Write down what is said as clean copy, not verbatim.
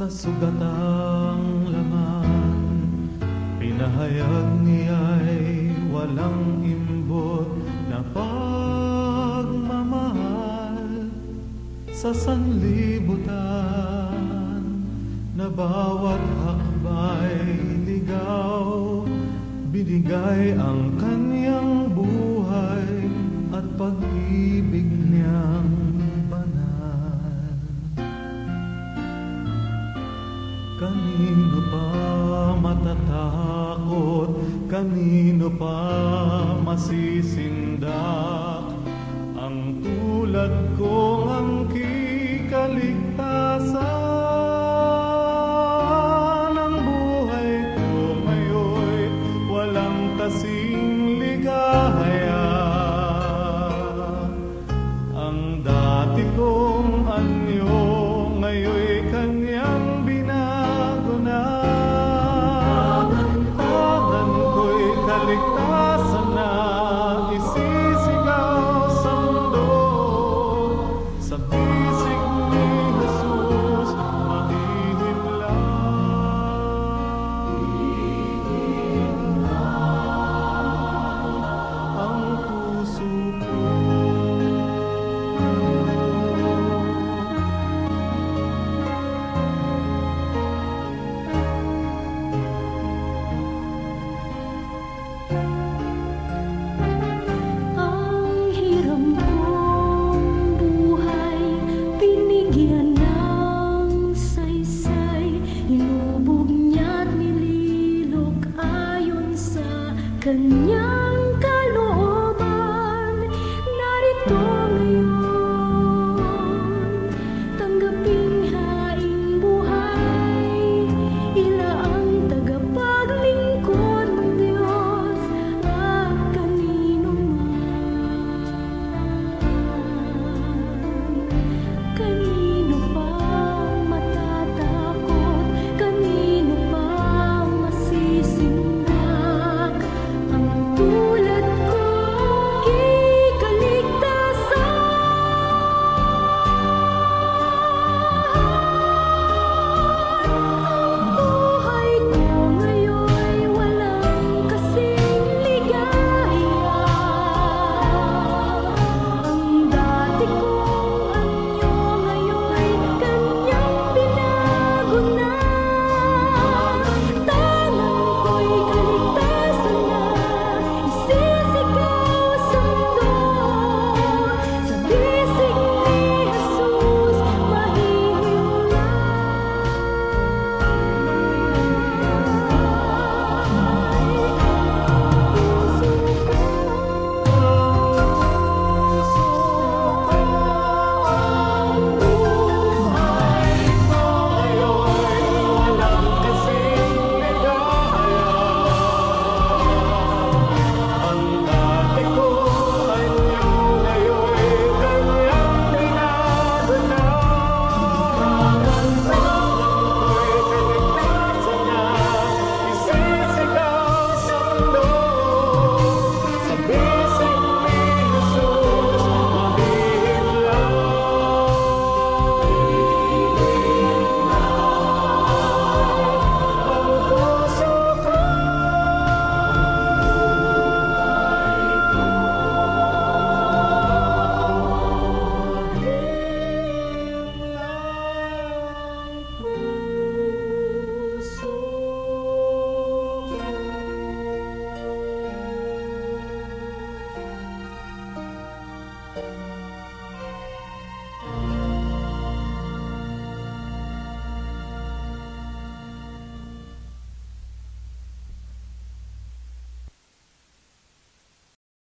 sa sugatang laman. Pinahayag niya'y walang imbot na pagmamahal sa sanlibutan, na bawat hakbay ligaw. Binigay ang kanyang buhay at pag-ibig niyang banal. Kanino pa matatakot? Kanino pa masisindak? Ang tulad kong angking kaligtasan. Ang buhay ko ngayon walang kasing ligaya. Ang dati kong anyo ngayon kanyang binago na. Tangan ko'y kaligtasan na, isisigaw sa mundo. Sa bisig ni Jesus mahihimlay ang puso ko. Ang hiram kong buhay binigyan ng saysay. Inubog niya't nililok ayon sa kanya.